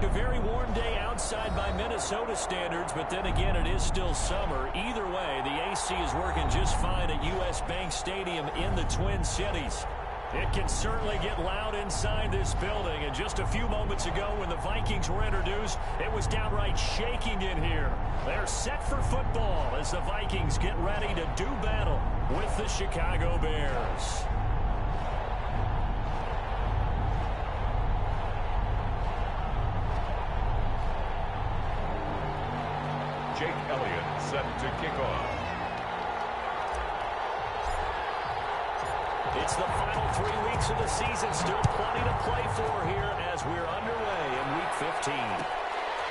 A very warm day outside by Minnesota standards, but then again, it is still summer. Either way, the AC is working just fine at U.S. Bank Stadium in the Twin Cities. It can certainly get loud inside this building, and just a few moments ago when the Vikings were introduced, it was downright shaking in here. They're set for football as the Vikings get ready to do battle with the Chicago Bears. Jake Elliott set to kick off. It's the final 3 weeks of the season. Still plenty to play for here as we're underway in Week 15.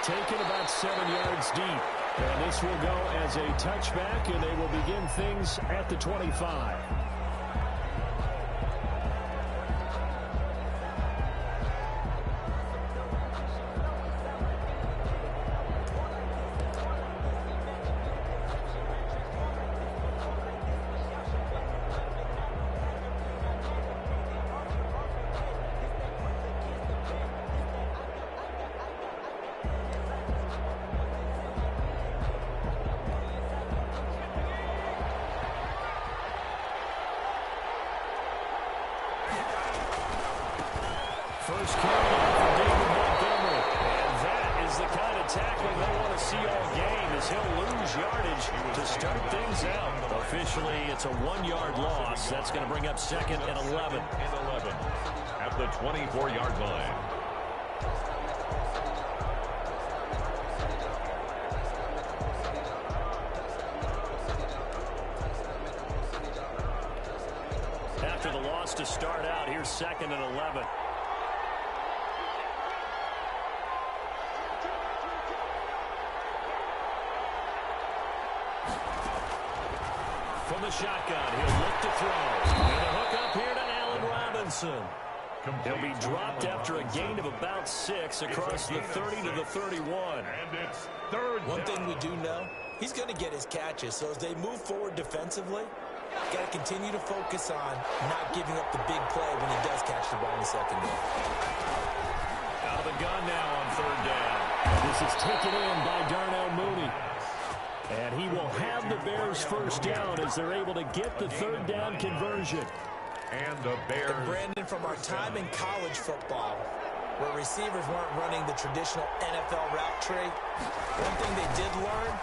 Taken about 7 yards deep. And this will go as a touchback, and they will begin things at the 25. First carry for David Montgomery. And that is the kind of tackling they want to see all game, as he'll lose yardage to start things out. Officially, it's a 1-yard loss. That's going to bring up 2nd and 11. At the 24-yard line. After the loss to start out, here's 2nd and 11. From the shotgun, he'll look to throw. And a hook up here to Allen Robinson. He'll be dropped after a gain of about 6 across the 30 to the 31. And it's 3rd One thing we do know, he's going to get his catches. So as they move forward defensively, got to continue to focus on not giving up the big play when he does catch the ball in the second down. Out of the gun now on 3rd down. This is taken in by Darnell Mooney. And he will have the Bears first down as they're able to get the 3rd down conversion. And the Bears. And Brandon, from our time in college football, where receivers weren't running the traditional NFL route tree, one thing they did learn,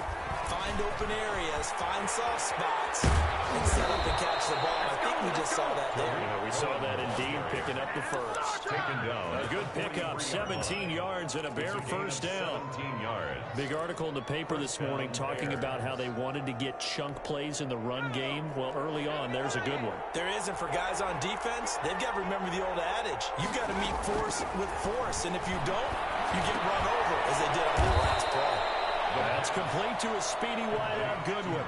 find open areas, find soft spots, and set up and catch the ball. I think we just saw that there. Yeah, we saw that indeed, picking up the first. Taken down. A good pickup, 17 yards and a Bear first down. 17 yards. Big article in the paper this morning talking about how they wanted to get chunk plays in the run game. Well, early on, there's a good one. There isn't for guys on defense. They've got to remember the old adage. You've got to meet force with force, and if you don't, you get run over, as they did on the last play. That's complete to a speedy wideout Goodwin.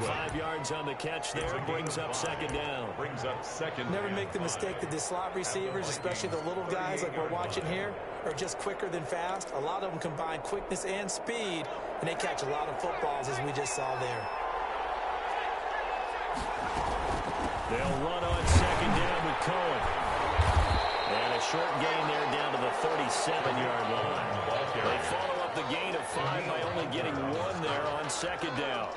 5 yards on the catch there. Brings up 2nd down. Never make the mistake that the slot receivers, especially the little guys like we're watching here, are just quicker than fast. A lot of them combine quickness and speed, and they catch a lot of footballs, as we just saw there. They'll run on 2nd down with Cohen. And a short gain there down to the 37-yard line. They follow up the gain of 5 by only getting 1 there on 2nd down.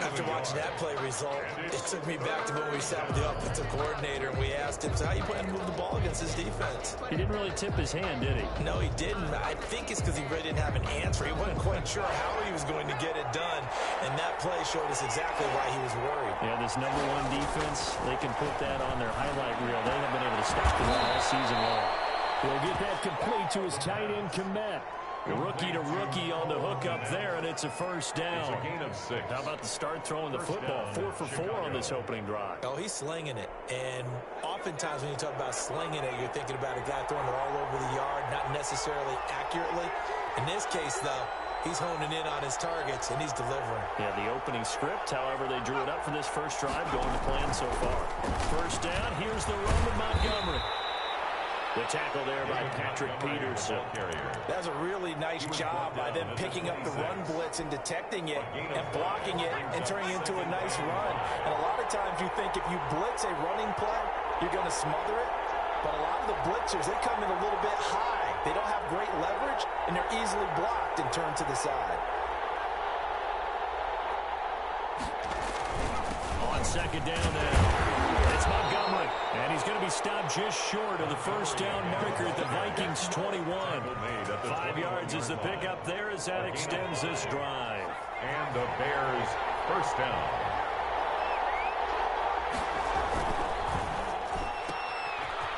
After watching that play result, it took me back to when we sat with the offensive coordinator and we asked him, so how you plan to move the ball against his defense? He didn't really tip his hand, did he? No, he didn't. I think it's because he really didn't have an answer. He wasn't quite sure how he was going to get it done, and that play showed us exactly why he was worried. Yeah, this #1 defense, they can put that on their highlight reel. They have been able to stop the run all season long. He'll get that complete to his tight end, Kmet. Rookie to rookie on the hook up there, and it's a first down. It's a gain of 6. How about the start throwing the football? 4 for 4 on this opening drive. Oh, he's slinging it. And oftentimes when you talk about slinging it, you're thinking about a guy throwing it all over the yard, not necessarily accurately. In this case, though, he's honing in on his targets, and he's delivering. Yeah, the opening script, however, they drew it up for this first drive, going to plan so far. First down, here's the run to Montgomery. The tackle there by Patrick Peterson. That's a really nice job by them picking up the run blitz and detecting it and blocking it and turning it into a nice run. And a lot of times you think if you blitz a running play, you're going to smother it. But a lot of the blitzers, they come in a little bit high. They don't have great leverage. coverage, and they're easily blocked and turned to the side. On second down now, it's Montgomery, and he's going to be stopped just short of the first down marker at the Vikings 21. 5 yards is the pickup there as that extends this drive. And the Bears first down.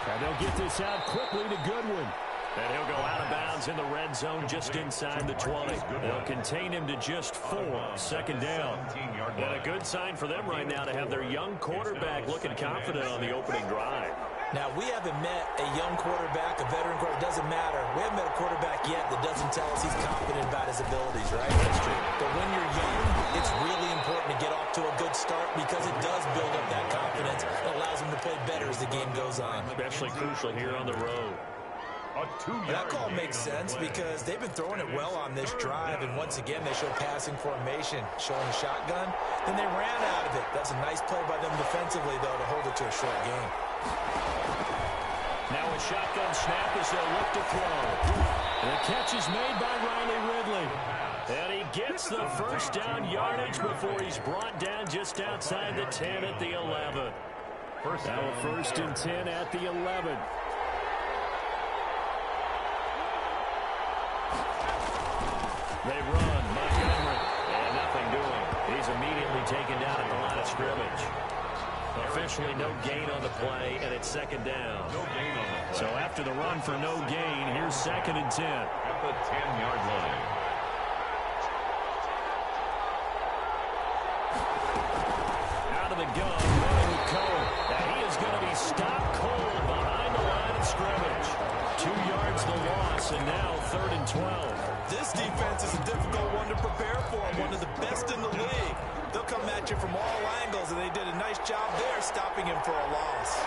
And they'll get this out quickly to Goodwin. And he'll go out of bounds in the red zone just inside the 20. They'll contain him to just 4. Second down. And a good sign for them right now to have their young quarterback looking confident on the opening drive. Now, we haven't met a young quarterback, a veteran quarterback. It doesn't matter. We haven't met a quarterback yet that doesn't tell us he's confident about his abilities, right? That's true. But when you're young, it's really important to get off to a good start because it does build up that confidence. It allows him to play better as the game goes on. Especially crucial here on the road. That call makes sense because they've been throwing it well on this drive, and once again they show passing formation, showing a shotgun. Then they ran out of it. That's a nice play by them defensively, though, to hold it to a short game. Now a shotgun snap as they'll look to throw. And the catch is made by Riley Ridley. And he gets the first down yardage before he's brought down just outside the 10 at the 11. Now a first and 10 at the 11. They run, Montgomery, and nothing doing. He's immediately taken down at the line of scrimmage. Officially no gain on the play, and it's second down. No gain on the play. So after the run for no gain, here's second and 10. At the 10-yard line. Out of the gun, running with Cole. And he is going to be stopped cold behind the line of scrimmage. 2 yards the loss, and now third and 12. This defense is a difficult one to prepare for, one of the best in the league. They'll come at you from all angles, and they did a nice job there stopping him for a loss.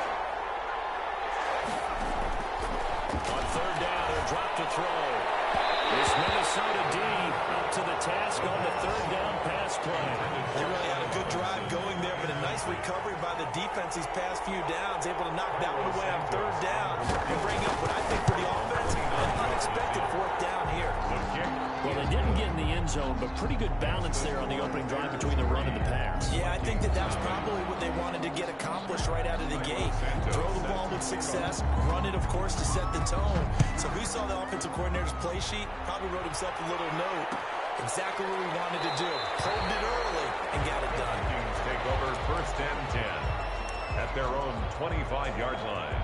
On third down, he'll drop to throw. This Minnesota D up to the task on the third down pass play. They really had a good drive going there, but a nice recovery by the defense these past few downs, able to knock that one away on third down and bring up what I think for the offense, an unexpected fourth down here. Well, they didn't get in the end zone, but pretty good balance there on the opening drive between the run and the pass. Yeah, I think that was probably what they wanted to get accomplished right out of the gate. Throw the ball with success, run it, of course, to set the tone. So we saw the offensive coordinator's play sheet, probably wrote himself a little note. Exactly what we wanted to do. Probed it early and got it done. Vikings take over first and 10 at their own 25-yard line.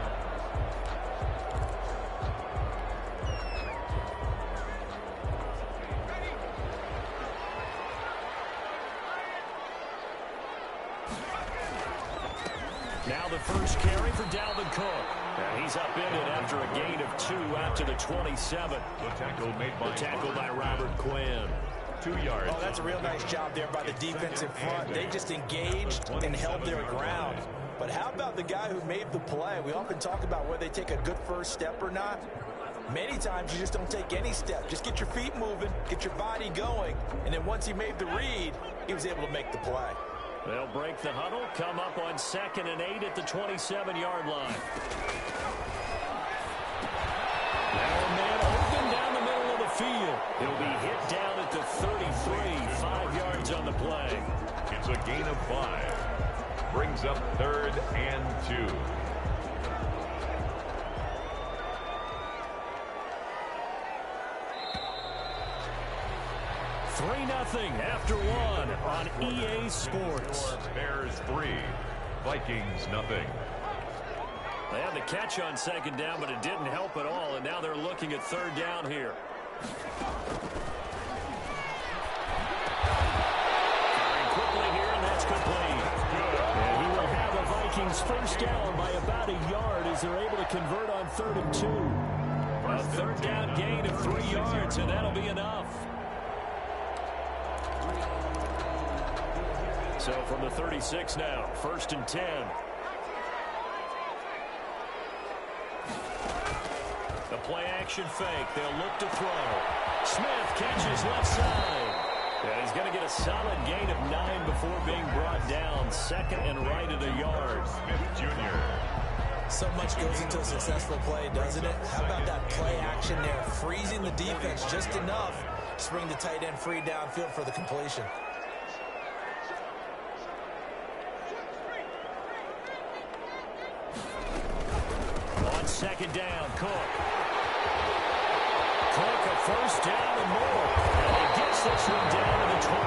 Now the first carry for Dalvin Cook. And he's upended after a gain of 2 out to the 27. The tackle by Robert Quinn. 2 yards. Oh, that's a real nice job there by the defense in front. They just engaged and held their ground. But how about the guy who made the play? We often talk about whether they take a good first step or not. Many times you just don't take any step. Just get your feet moving, get your body going, and then once he made the read, he was able to make the play. They'll break the huddle, come up on 2nd and 8 at the 27-yard line. Now a man open down the middle of the field. He'll be hit down at the 33, 5 yards on the play. It's a gain of 5. Brings up 3rd and 2. Nothing after 1 on EA Sports. Bears 3, Vikings nothing. They had the catch on 2nd down, but it didn't help at all, and now they're looking at 3rd down here. Firing quickly here, and that's complete. And he will have the Vikings first down by about a yard as they're able to convert on 3rd and 2. A 3rd down gain of 3 yards, and that'll be enough. So from the 36 now, 1st and 10. The play action fake. They'll look to throw. Smith catches left side. And he's going to get a solid gain of 9 before being brought down. 2nd and right at a yard. Smith Jr. So much goes into a successful play, doesn't it? How about that play action there, freezing the defense just enough to bring the tight end free downfield for the completion. On second down, Cook. Cook, a first down and more. And he gets this one down to the 24.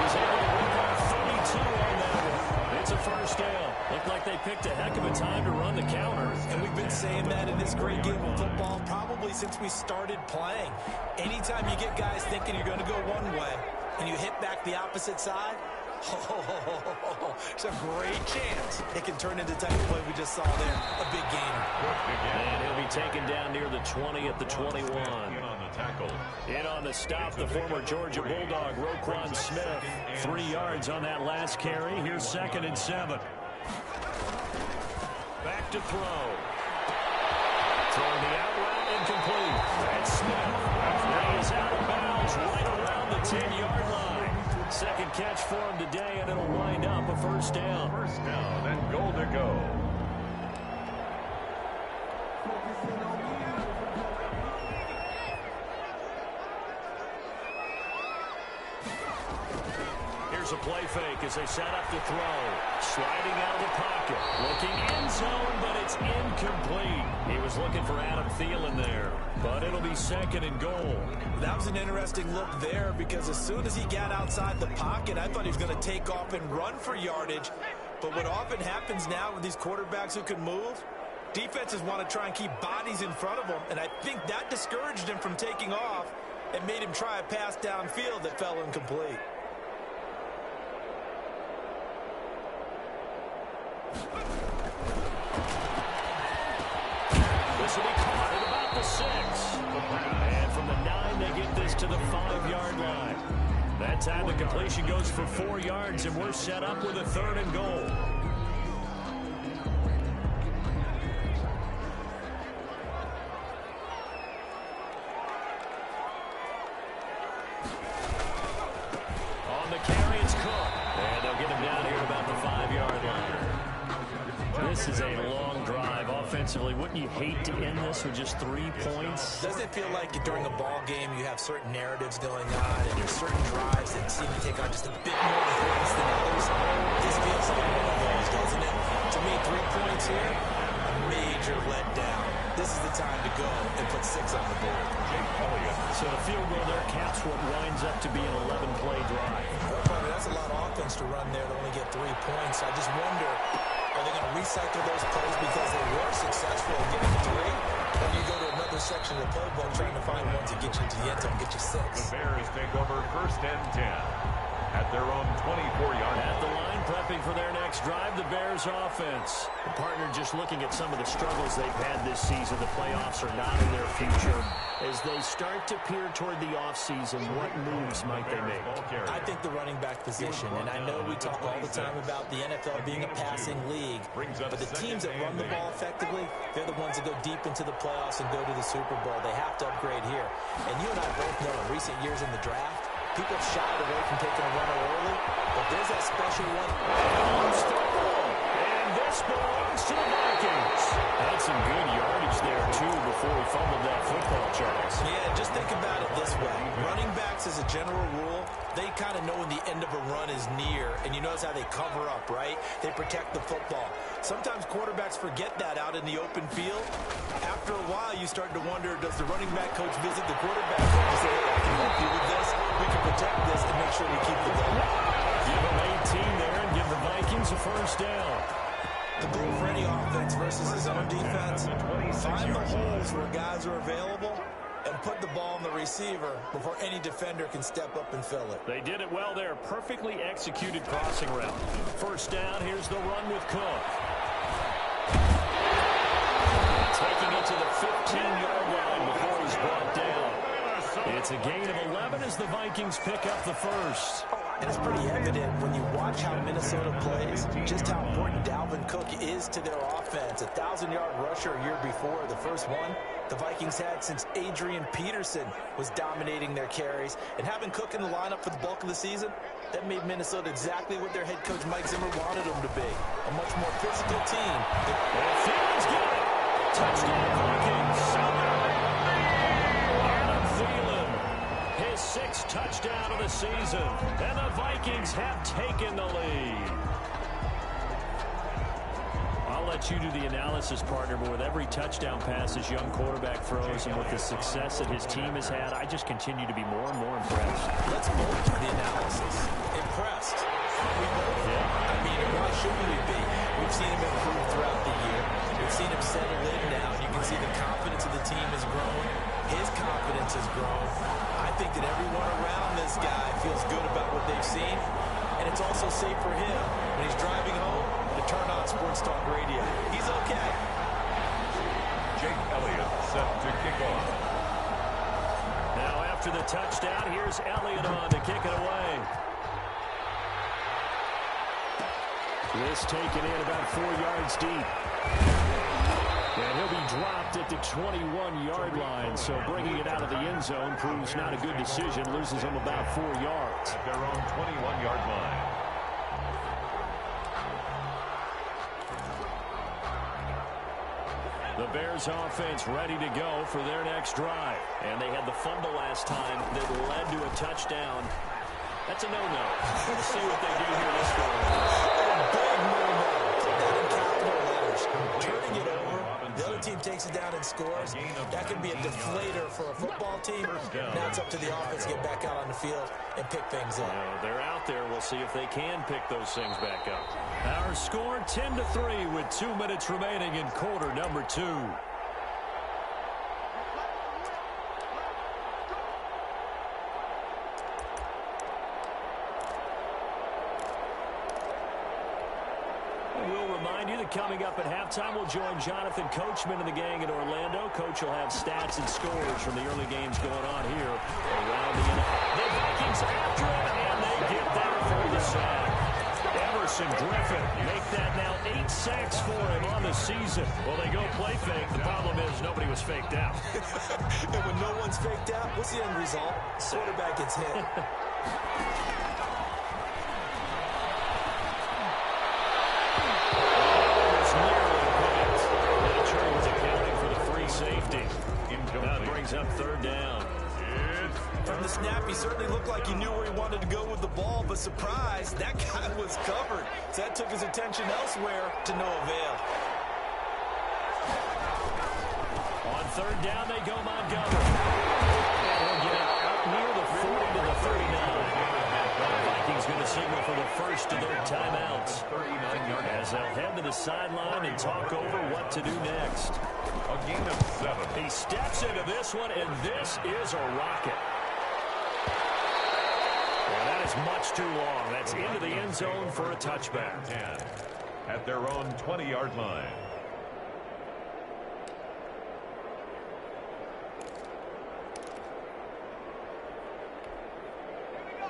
He's able to rip off 32 on that one. It's a first down. Looked like they picked a heck of a time to run the counter. And we've been saying that in this great game of football probably since we started playing. Anytime you get guys thinking you're going to go one way and you hit back the opposite side, it's a great chance it can turn into the type of play we just saw there. A big gainer. And he'll be taken down near the 20 at the 21. In on the stop, the former Georgia Bulldog, Roquan Smith. 3 yards on that last carry. Here's 2nd and 7. Back to throw. Throwing the out route incomplete. And Smith lays out of bounds right around the 10-yard line. Second catch for him today, and it'll wind up a first down. First down and goal to go. Here's a play fake as they set up to throw. Sliding out of the pocket. Looking end zone, but it's incomplete. He was looking for Adam Thielen there, but it'll be 2nd and goal. That was an interesting look there because as soon as he got outside the pocket, I thought he was going to take off and run for yardage. But what often happens now with these quarterbacks who can move, defenses want to try and keep bodies in front of them, and I think that discouraged him from taking off and made him try a pass downfield that fell incomplete. This will be caught at about the 6. And from the 9, they get this to the 5-yard line. That time the completion goes for 4 yards, and we're set up with a 3rd and goal. On the carry, it's Cook. And they'll get him down here about the 5-yard line. This is a long drive offensively. Wouldn't you hate to end this with just 3 points? Doesn't it feel like during a ball game you have certain narratives going on and there's certain drives that seem to take on just a bit more importance than others? This feels like one of those, doesn't it? To me, 3 points here, a major letdown. This is the time to go and put 6 on the board. So the field goal there caps what winds up to be an 11-play drive. That's a lot of offense to run there to only get 3 points. I just wonder, are they going to recycle those plays because they were successful in getting 3? Or do you go to another section of the playbook trying to find ones that get you into the end zone and get you 6? The Bears take over 1st and 10 at their own 24-yard line. At the line, prepping for their next drive, the Bears offense. The partner just looking at some of the struggles they've had this season. The playoffs are not in their future. As they start to peer toward the offseason, what moves might they make? I think the running back position, and I know we talk all the time about the NFL being a passing league, but the teams that run the ball effectively, they're the ones that go deep into the playoffs and go to the Super Bowl. They have to upgrade here. And you and I both know in recent years in the draft, people have shied away from taking a runner early, but there's that special one. And this belongs to the Vikings. That's some good yardage there, too, before he fumbled that football, Charles. Yeah, just think about it this way. Running backs, as a general rule, they kind of know when the end of a run is near, and you notice how they cover up, right? They protect the football. Sometimes quarterbacks forget that out in the open field. After a while, you start to wonder, does the running back coach visit the quarterback coach and say, hey, I can help you with this, we can protect this, and make sure we keep the ball. Give him 18 there and give the Vikings a first down. The goal for any offense versus his own defense, find the holes where guys are available and put the ball on the receiver before any defender can step up and fill it. They did it well there. Perfectly executed crossing route. First down, here's the run with Cook. Taking it to the 15-yard line before he's brought down. It's a gain of 11 as the Vikings pick up the first. And it's pretty evident when you watch how Minnesota plays, just how important Dalvin Cook is to their offense. 1,000-yard rusher a year before, the first one the Vikings had since Adrian Peterson was dominating their carries. And having Cook in the lineup for the bulk of the season, that made Minnesota exactly what their head coach Mike Zimmer wanted them to be. A much more physical team. Thiel's got it. Touchdown Vikings. Adam Thielen, his 6th touchdown of the season. And the Vikings have taken the lead. I'll let you do the analysis, partner, but with every touchdown pass this young quarterback throws and with the success that his team has had, I just continue to be more and more impressed. Let's both do the analysis. Impressed. We both. Yeah. I mean, why shouldn't we be? We've seen him improve throughout the year. We've seen him settle in now. You can see the confidence of the team has grown. His confidence has grown. I think that everyone around this guy feels good about what they've seen. And it's also safe for him when he's driving home to turn on Sports Talk Radio. He's okay. Jake Elliott set to kick off. Now after the touchdown, here's Elliott on to kick it away. This taken in about 4 yards deep. And he'll be dropped at the 21-yard line, so bringing it out of the end zone proves not a good decision. Loses him about 4 yards. At their own 21-yard line. The Bears offense ready to go for their next drive. And they had the fumble last time that led to a touchdown. That's a no-no. We'll see what they do here this time. Big no-no. Put that in capital letters. Turning it over. The other team takes it down and scores. That could be a deflator for a football team. Now it's up to the offense to get back out on the field and pick things up. They're out there. We'll see if they can pick those things back up. Our score 10-3 with 2 minutes remaining in quarter number 2. Coming up at halftime, we'll join Jonathan Coachman and the gang in Orlando. Coach will have stats and scores from the early games going on here around the NFL. The Vikings after him, and they get there for the sack. Emerson Griffin make that now 8 sacks for him on the season. Well, they go play fake. The problem is nobody was faked out. And when no one's faked out, what's the end result? Quarterback gets hit. That brings up 3rd down. From the snap, he certainly looked like he knew where he wanted to go with the ball, but surprise, that guy was covered. So that took his attention elsewhere to no avail. On 3rd down, they go Montgomery. And he'll get out near the 40 to the 39. The Vikings going to signal for the first of their timeouts. As they'll head to the sideline and talk over what to do next. A gain of 7. He steps into this one, and this is a rocket. Well, that is much too long. That's into the end zone for a touchback. 10 at their own 20-yard line.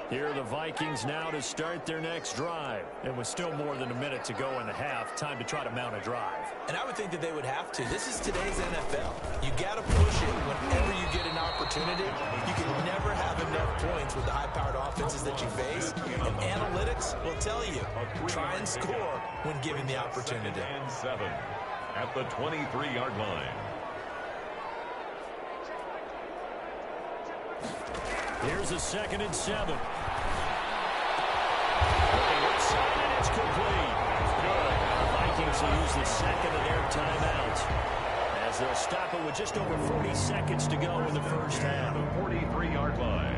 Here are the Vikings now to start their next drive. And with still more than a minute to go in the half, time to try to mount a drive. And I would think that they would have to. This is today's NFL. You got to push it whenever you get an opportunity. You can never have enough points with the high-powered offenses that you face. And analytics will tell you, try and score when given the opportunity. And 7 at the 23-yard line. Here's a 2nd and 7. Left side, and it's complete. The Vikings will use the 2nd of their timeouts as they'll stop it with just over 40 seconds to go in the first half. The 43-yard line.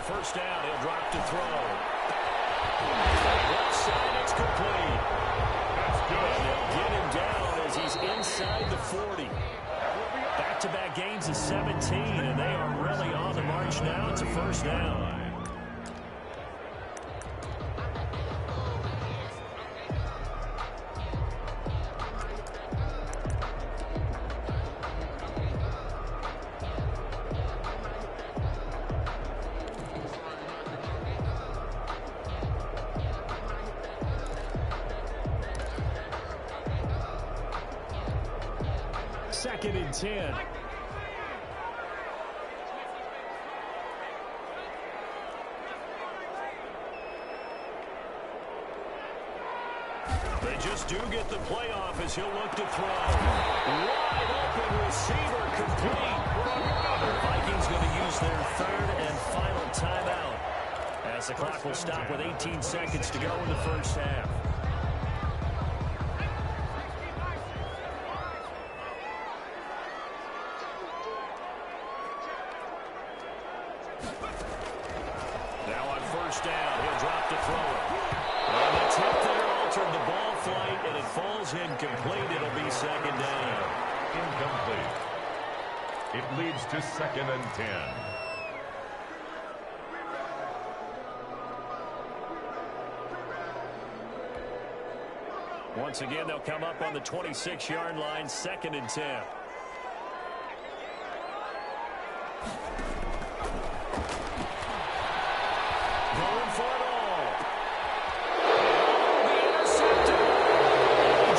First down, he'll drop to throw. Left side, it's complete. That's good. And they'll get him down as he's inside the 40. Back back-to-back gains of 17, and they are really on the march now. It's a first down. Second and 10. They just do get the playoff as he'll look to throw. Wide open receiver complete. The Vikings going to use their third and final timeout as the clock will stop with 18 seconds to go in the first half. Now on first down, he'll drop to throw it. And the tip there altered the ball flight, and it falls incomplete. It'll be second down. Incomplete. It leads to second and 10. Once again, they'll come up on the 26-yard line, second and 10. Going for it all. The interceptor.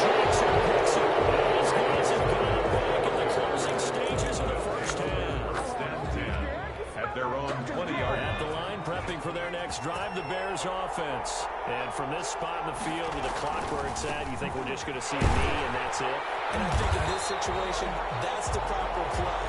Jackson picks it. These guys have gone back in the closing stages of the first half. First and 10 at their own 20-yard At the line, prepping for their next drive, the Bears offense. And from this spot in the field with the clock where it's at, you think we're just going to see a knee and that's it? And I think in this situation, that's the proper play.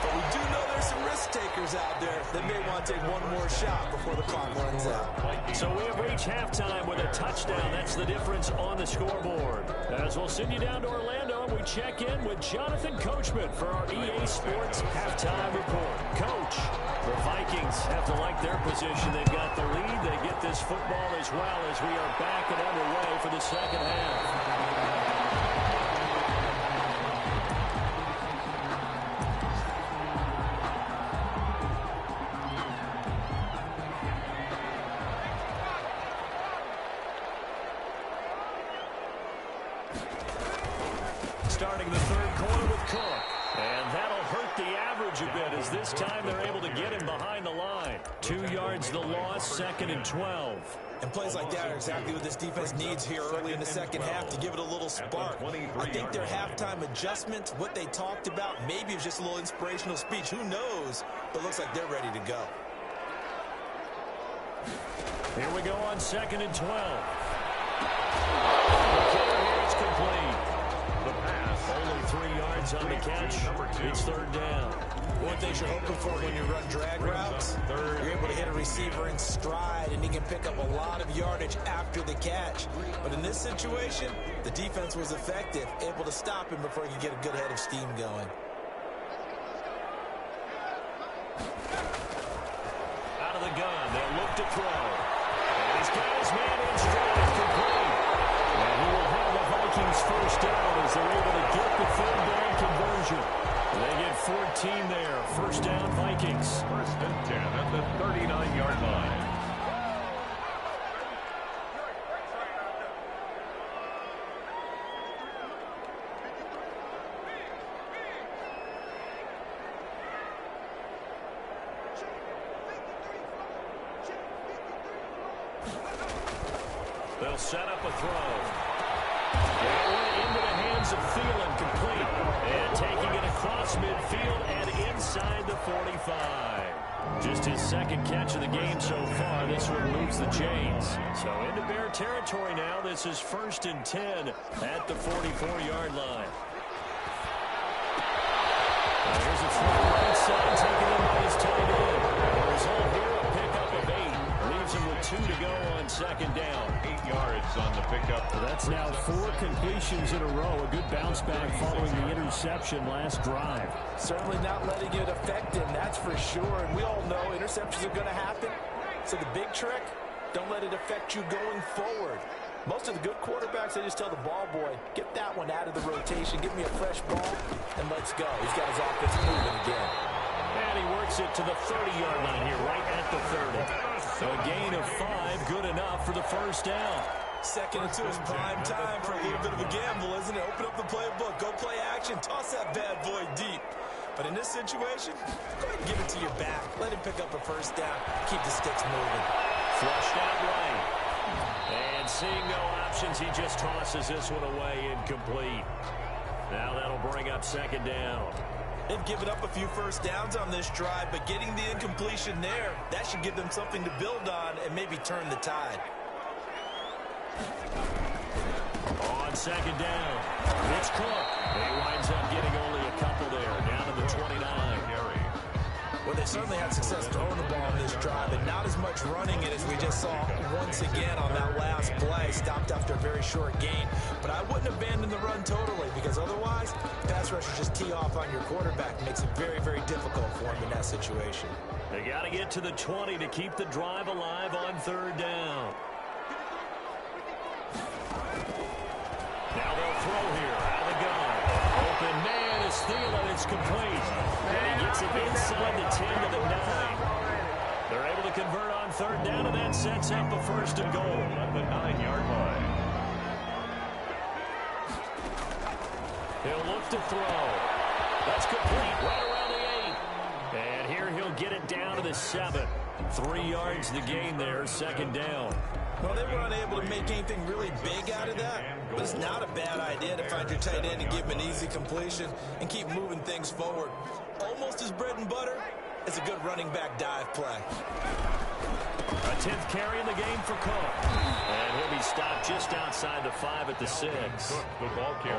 But we do know there's some risk takers out there that may want to take one more shot before the clock runs out. So we have reached halftime with a touchdown. That's the difference on the scoreboard. As we'll send you down to Orlando, and we check in with Jonathan Coachman for our EA Sports Halftime Report. Coach, the Vikings have to like their position. They've got the lead. They get this football as well as we are back and underway for the second half. Starting the third quarter with Cook. And that'll hurt the average a bit as this time they're able to get him behind the line. 2 yards the loss, second and 12. And plays like that are exactly what this defense needs here early in the second half to give it a little spark. I think their halftime adjustments, what they talked about, maybe it was just a little inspirational speech. Who knows? But it looks like they're ready to go. Here we go on second and 12. It's complete. The pass. Only 3 yards on the catch. It's third down. One thing you're hoping for when you run drag routes, you're able to hit a receiver in stride, and he can pick up a lot of yardage after the catch. But in this situation, the defense was effective, able to stop him before he could get a good head of steam going. Out of the gun, they'll look to throw. And he's got his man in stride, complete. And he will have the Vikings first down as they're able to get the third down conversion. They get 14 there. First down, Vikings. First and 10 at the 39-yard line. They'll set up a throw. That went into the hands of Thielen, complete. And taking it across midfield and inside the 45. Just his second catch of the game so far. This one moves the chains. So into Bear territory now. This is first and 10 at the 44-yard line. Now here's a throw right side, taken in by his tight end. The result here, a pickup of 8. Leaves him with 2 to go on second down. 8 yards on the pickup. Well, that's now 4 completions in a row. A good bounce back following the interception last drive. Certainly not letting it affect him, that's for sure. And we all know interceptions are going to happen. So the big trick, don't let it affect you going forward. Most of the good quarterbacks, they just tell the ball boy, get that one out of the rotation, give me a fresh ball, and let's Let's go. He's got his offense moving again. And he works it to the 30-yard line here, right at the 30. A gain of 5, good enough for the first down. 2nd and 2 is prime time for a little bit of a gamble, isn't it? Open up the playbook, go play action, toss that bad boy deep. But in this situation, go ahead and give it to your back. Let him pick up a first down. Keep the sticks moving. Flushed out right. And seeing no options, he just tosses this one away, incomplete. Now that'll bring up 2nd down. They've given up a few first downs on this drive, but getting the incompletion there, that should give them something to build on and maybe turn the tide. On 2nd down, it's Cook. He winds up getting only a couple there, down to the 29. Well, they certainly had success throwing the ball in this drive, and not as much running it as we just saw once again on that last play. Stopped after a very short gain. But I wouldn't abandon the run totally, because otherwise, pass rushers just tee off on your quarterback. Makes it very, very difficult for him in that situation. They got to get to the 20 to keep the drive alive on 3rd down. Now they'll throw here out of the gun. Open man is Thielen. It's complete. And he gets it inside the 10 to the 9. They're able to convert on 3rd down, and that sets up a 1st and goal. At the 9-yard line. He'll look to throw. That's complete right around the 8. And here he'll get it down to the 7. 3 yards the gain there, 2nd down. Well, they were unable to make anything really big out of that, but it's not a bad idea to find your tight end and give him an easy completion and keep moving things forward. Almost as bread and butter as a good running back dive play. A 10th carry in the game for Cook. And he'll be stopped just outside the 5 at the 6.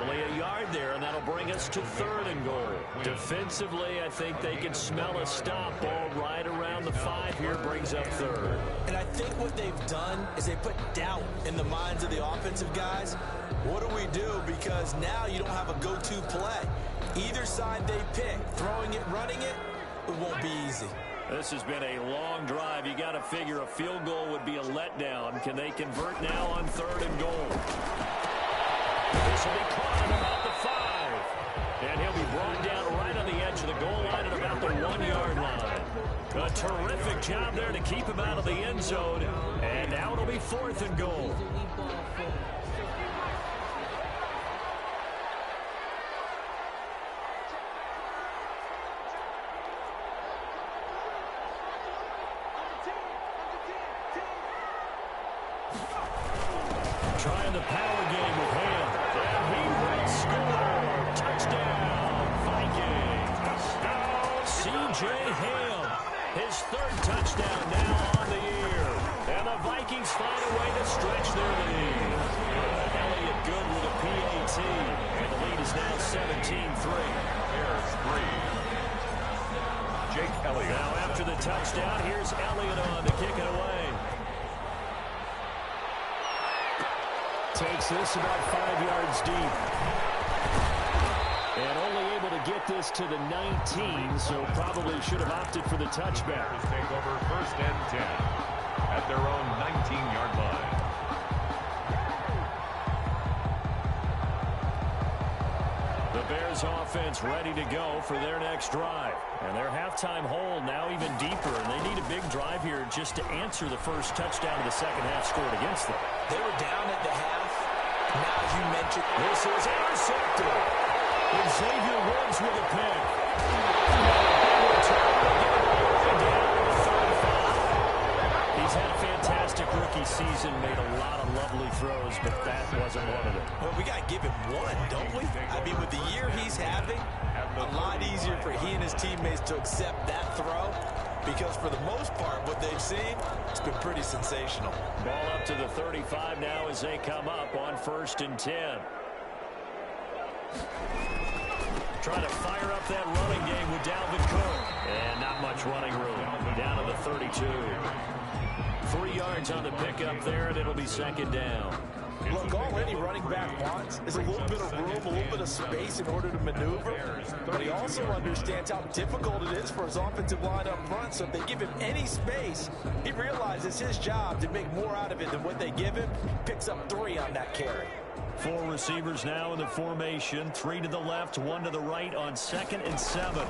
Only a yard there, and that'll bring us to 3rd and goal. Defensively, I think they can smell a stop. Ball right around the 5 here, brings up 3rd. And I think what they've done is they put doubt in the minds of the offensive guys. What do we do? Because now you don't have a go-to play. Either side they pick, throwing it, running it, it won't be easy. This has been a long drive. You got to figure a field goal would be a letdown. Can they convert now on 3rd and goal? This will be caught at about the 5. And he'll be brought down right on the edge of the goal line at about the 1-yard line. A terrific job there to keep him out of the end zone. And now it'll be 4th and goal. Trying the power game with Ham. And he will score. Touchdown, Vikings. C.J. Ham, his 3rd touchdown now on the year. And the Vikings find a way to stretch their lead. Elliott good with a PAT. And the lead is now 17-3. Bears 3. Jake Elliott. Now after the touchdown, here's Elliott on to kick it away. Takes this about 5 yards deep. And only able to get this to the 19, so probably should have opted for the touchback. Take over 1st and 10 at their own 19-yard line. The Bears offense ready to go for their next drive. And their halftime hole now even deeper, and they need a big drive here just to answer the first touchdown of the second half scored against them. They were down at the half. Now, as you mentioned, this is intercepted. Xavier Woods with a pick. He's had a fantastic rookie season, made a lot of lovely throws, but that wasn't one of them. Well, we got to give him one, don't we? I mean, with the year he's having, a lot easier for he and his teammates to accept that throw, because for the most part, what they've seen, it's been pretty sensational. Ball up to the 35 now as they come up on 1st and 10. Trying to fire up that running game with Dalvin Cook. And not much running room. Down to the 32. 3 yards on the pickup there, and it'll be 2nd down. Look, all any running back wants is a little bit of room, a little bit of space in order to maneuver. But he also understands how difficult it is for his offensive line up front. So if they give him any space, he realizes his job to make more out of it than what they give him. Picks up 3 on that carry. Four receivers now in the formation. 3 to the left, 1 to the right on 2nd and 7.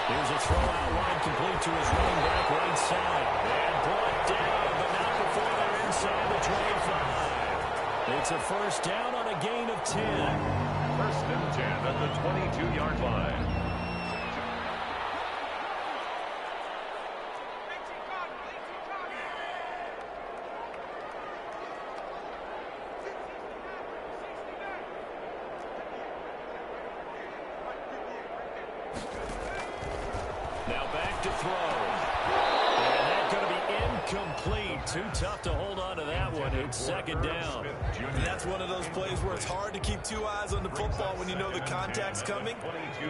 Here's a throw out wide, complete to his running back right side. And brought down, but not before they're inside the 25. It's a first down on a gain of 10. 1st and 10 at the 22-yard line. Now back to throw. And that's going to be incomplete. Too tough to hold on to that one. It's 2nd down. And that's one of those plays where it's hard to keep 2 eyes on the football when you know the contact's coming,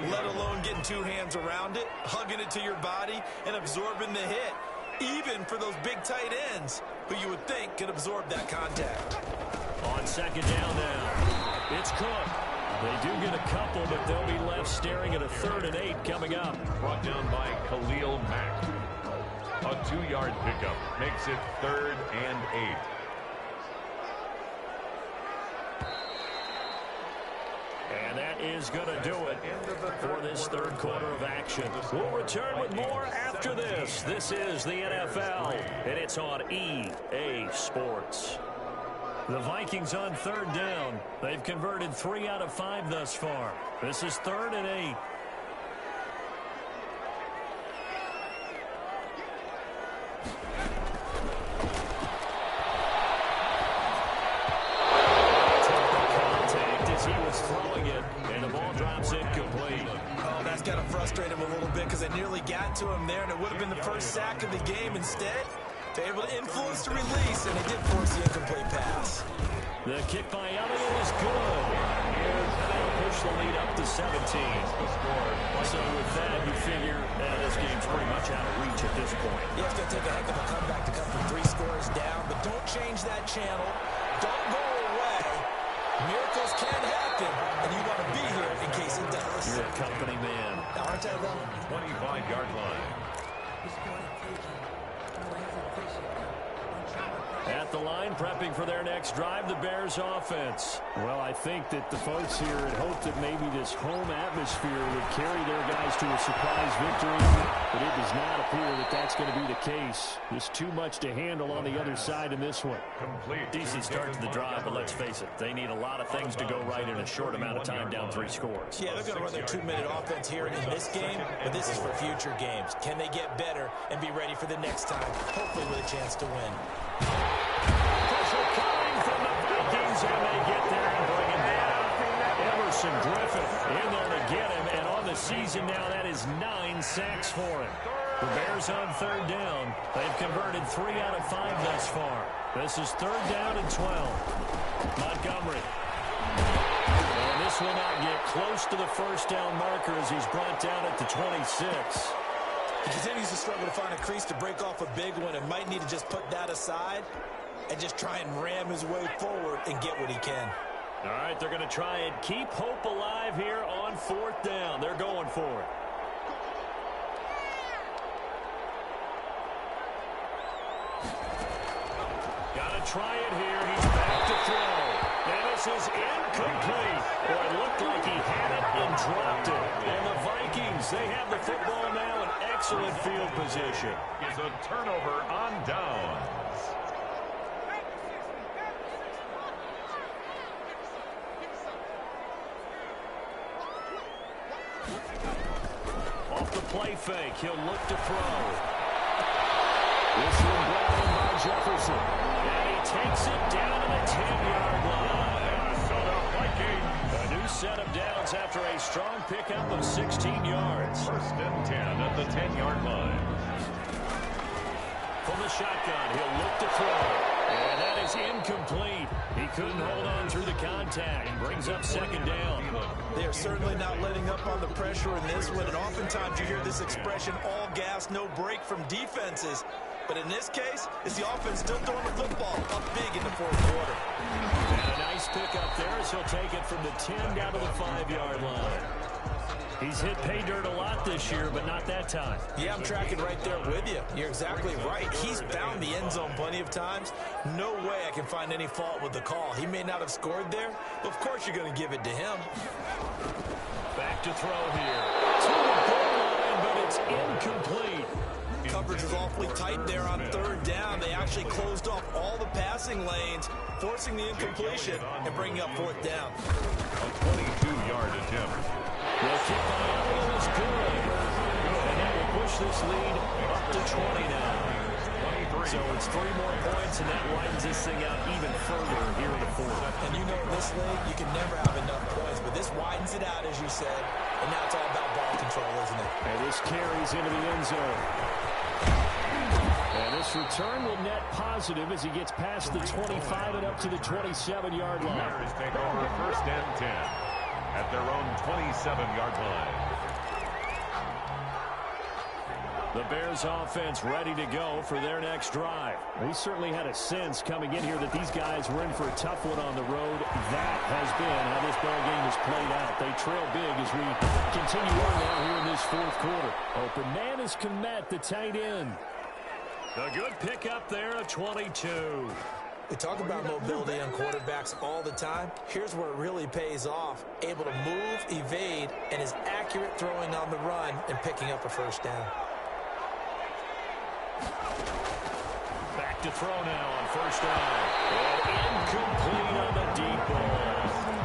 let alone getting 2 hands around it, hugging it to your body, and absorbing the hit, even for those big tight ends who you would think could absorb that contact. On 2nd down now, it's Cook. They do get a couple, but they'll be left staring at a 3rd and 8 coming up. Brought down by Khalil Mack. A 2-yard pickup makes it 3rd and 8. And that is going to do it for this 3rd quarter of action. We'll return with more after this. This is the NFL, and it's on EA Sports. The Vikings on 3rd down. They've converted 3 out of 5 thus far. This is 3rd and 8. Contact as he was throwing it, and the ball drops incomplete. Oh, that's got to frustrate him a little bit because they nearly got to him there, and it would have been the first sack of the game. Instead, they're able to influence the release, and they did force the incomplete pass. The kick by Elliott is good. And they'll push the lead up to 17. So with that, you figure this game's pretty much out of reach at this point. You have to take a heck of a comeback to come from 3 scores down, but don't change that channel. Don't go away. Miracles can happen, and you want to be here in case it does. You're a company man. Aren't I, though? 25-yard line. At the line, prepping for their next drive, the Bears offense. Well, I think that the folks here had hoped that maybe this home atmosphere would carry their guys to a surprise victory, but it does not appear that that's going to be the case. There's too much to handle on the other side in this one. Decent start to the drive, but let's face it, they need a lot of things to go right in a short amount of time down 3 scores. Yeah, they're going to run their 2-minute offense here in this game, but this is for future games. Can they get better and be ready for the next time, hopefully with a chance to win? Pressure coming from the Vikings, and they get there and bring him down. Emerson Griffith in there to get him, and on the season now, that is 9 sacks for him. The Bears on 3rd down. They've converted 3 out of 5 thus far. This is 3rd down and 12. Montgomery. And this will not get close to the first down marker as he's brought down at the 26. He continues to struggle to find a crease to break off a big one and might need to just put that aside and just try and ram his way forward and get what he can. All right, they're going to try and keep hope alive here on 4th down. They're going for it. Got to try it here. He's back to throw. And this is incomplete. Or it looked like he had it and dropped it. And the Vikings, they have the football now in excellent field position. Is a turnover on downs. Off the play fake, he'll look to throw. This one brought in by Jefferson. And he takes it down to the 10-yard line. Minnesota Vikings. A new set of downs after a strong pickup of 16 yards. 1st and 10 at the 10-yard line. From the shotgun, he'll look to throw. And that is incomplete. He couldn't hold on through the contact. Brings up 2nd down. They are certainly not letting up on the pressure in this one, and oftentimes you hear this expression, all gas, no break from defenses. But in this case, it's the offense still throwing the football up big in the 4th quarter. And a nice pick up there as he'll take it from the 10 down to the 5-yard line. He's hit pay dirt a lot this year, but not that time. Yeah, I'm tracking right there with you. You're exactly right. He's found the end zone plenty of times. No way I can find any fault with the call. He may not have scored there, but of course you're going to give it to him. Back to throw here. To the goal line, but it's incomplete. Coverage was awfully tight there on third down. They actually closed off all the passing lanes, forcing the incompletion and bringing up fourth down. A 22-yard attempt. The kick by Elliott is good. And that will push this lead up to 20 now. 23. So it's 3 more points, and that widens this thing out even further here in the fourth. And you know, in this league, you can never have enough points, but this widens it out, as you said, and now it's all about ball control, isn't it? And this carries into the end zone. And this return will net positive as he gets past the 25 and up to the 27-yard line. Bears take over first and 10 at their own 27-yard line. The Bears offense ready to go for their next drive. We certainly had a sense coming in here that these guys were in for a tough one on the road. That has been how this ball game has played out. They trail big as we continue on now here in this fourth quarter. Open man is Kmet, the tight end. A good pickup there, a 22. We talk about mobility on quarterbacks all the time. Here's where it really pays off. Able to move, evade, and is accurate throwing on the run and picking up a first down. Back to throw now on first down. And incomplete on the deep ball.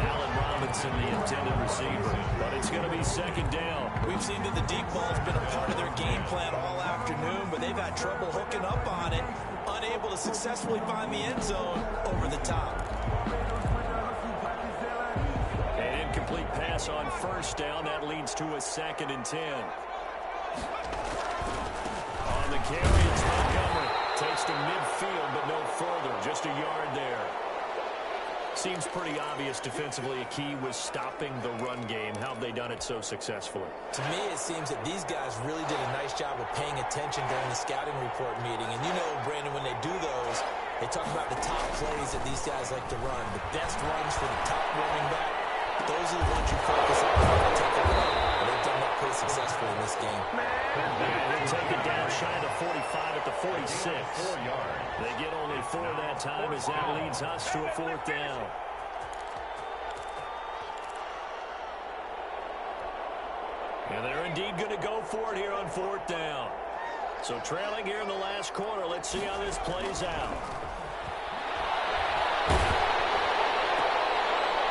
Allen Robinson, the intended receiver. But it's going to be second down. We've seen that the deep ball's been a part of their game plan all afternoon, but they've had trouble hooking up on it, unable to successfully find the end zone over the top. An incomplete pass on first down. That leads to a 2nd and 10. On the carry, it's Montgomery. Takes to midfield, but no further. Just a yard there. Seems pretty obvious defensively a key was stopping the run game. How have they done it so successfully? To me, it seems that these guys really did a nice job of paying attention during the scouting report meeting. And you know, Brandon, when they do those, they talk about the top plays that these guys like to run. The best runs for the top running back. Those are the ones you focus on when you take a run. And they've done that pretty successfully in this game. And they take it down shy of the 45 at the 46. 4 yards. They get only 4 that time as that leads us to a fourth down. And they're indeed going to go for it here on fourth down. So trailing here in the last quarter, let's see how this plays out.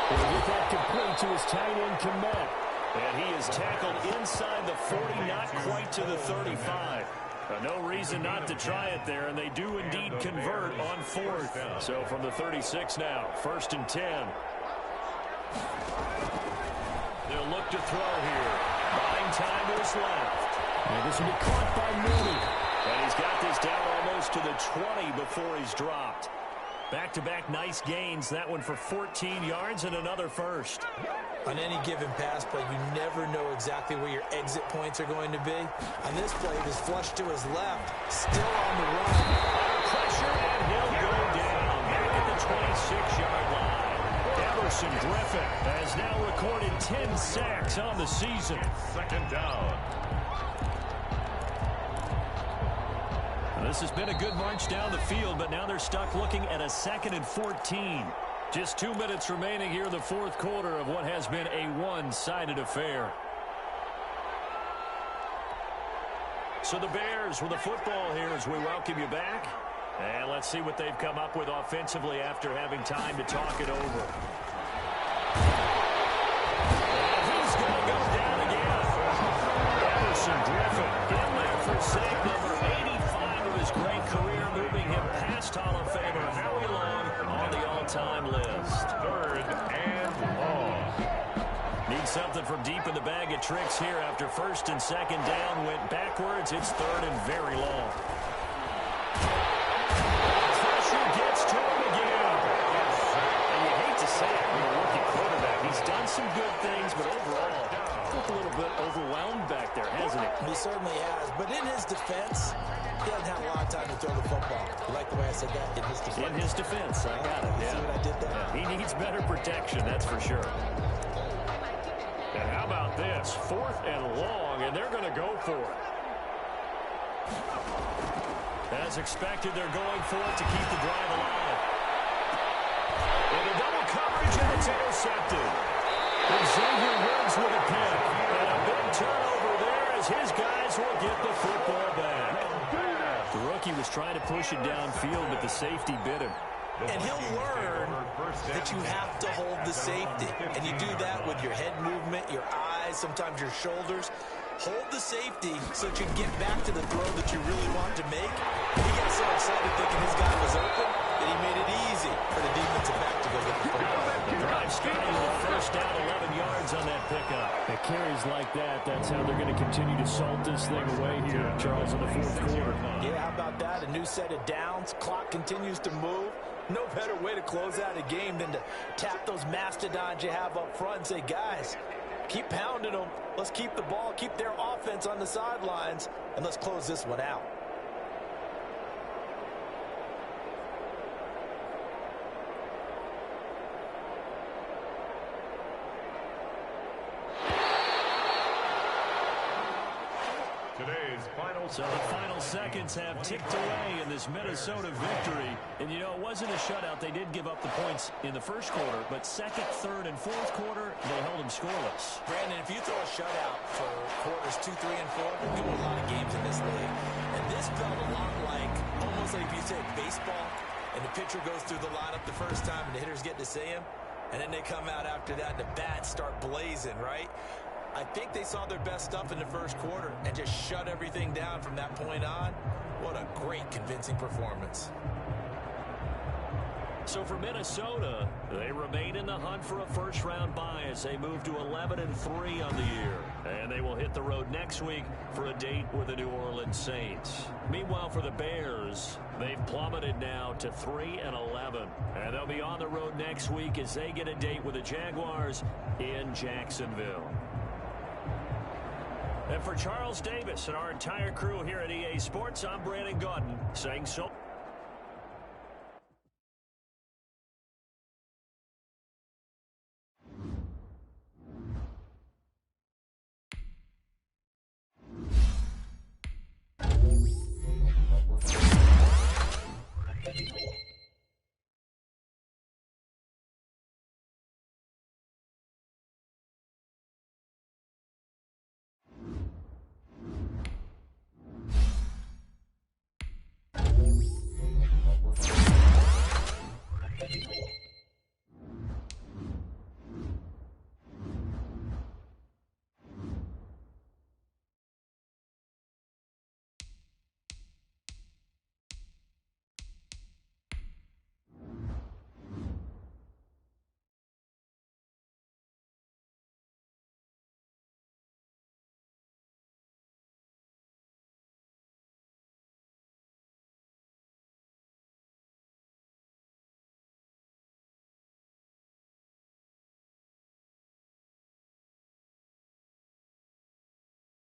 We'll get that complete to his tight end, Kmet. And he is tackled inside the 40, not quite to the 35. No reason not to try it there, and they do indeed convert on fourth. So from the 36 now, 1st and 10. They'll look to throw here. Buying time to his left. And this will be caught by Mooney. And he's got this down almost to the 20 before he's dropped. Back-to-back nice gains. That one for 14 yards and another first. On any given pass play, you never know exactly where your exit points are going to be. On this play, it was flushed to his left, still on the run. Pressure, and he'll go down back at the 26-yard line. Emerson Griffin has now recorded 10 sacks on the season. 2nd down. This has been a good march down the field, but now they're stuck looking at a 2nd and 14. Just 2 minutes remaining here in the fourth quarter of what has been a one-sided affair. So the Bears with the football here as we welcome you back. And let's see what they've come up with offensively after having time to talk it over. And he's going to go down again. Emerson Griffin in there for sack number 85 of his great career, moving him past Hall of Famer Howie Long on the all-time list. 3rd and long. Need something from deep in the bag of tricks here after 1st and 2nd down went backwards. It's 3rd and very long. Pressure gets to him again. And you hate to say it, when a rookie quarterback, he's done some good things, but overall, looked a little bit overwhelmed back there, hasn't he? He certainly has, but in his defense, he hasn't had a lot of time to throw the football. You like the way I said that? In his defense. In his defense, I got it, yeah. See what I did there? He needs better protection, that's for sure. And how about about this? 4th and long, and they're going to go for it. As expected, they're going for it to keep the drive alive. And a double coverage, and it's intercepted. Xavier Woods with a pick. And a big turnover there as his guys will get the football back. The rookie was trying to push it downfield, but the safety bit him. And he'll learn that you have to hold the safety. And you do that with your head movement, your eyes, sometimes your shoulders. Hold the safety so that you can get back to the throw that you really want to make. He got so excited thinking his guy was open that he made it easy for the defensive back to go get the football. The drive starting with first down, 11 yards on that pickup. At carries like that, that's how they're going to continue to salt this thing away here, Charles, in the 4th quarter. Yeah, how about that? A new set of downs. Clock continues to move. No better way to close out a game than to tap those mastodons you have up front and say, guys, keep pounding them. Let's keep the ball, keep their offense on the sidelines, and let's close this one out. So the final seconds have ticked away in this Minnesota victory. And, you know, it wasn't a shutout. They did give up the points in the first quarter, but second, third, and fourth quarter, they held them scoreless. Brandon, if you throw a shutout for quarters 2, 3, and 4, we're doing a lot of games in this league. And this felt a lot like, almost like if you said baseball, and the pitcher goes through the lineup the first time, and the hitters get to see him, and then they come out after that, and the bats start blazing, right? I think they saw their best stuff in the first quarter and just shut everything down from that point on. What a great, convincing performance. So for Minnesota, they remain in the hunt for a first-round bye as they move to 11-3 on the year. And they will hit the road next week for a date with the New Orleans Saints. Meanwhile, for the Bears, they've plummeted now to 3-11. And they'll be on the road next week as they get a date with the Jaguars in Jacksonville. And for Charles Davis and our entire crew here at EA Sports, I'm Brandon Gaudin saying so.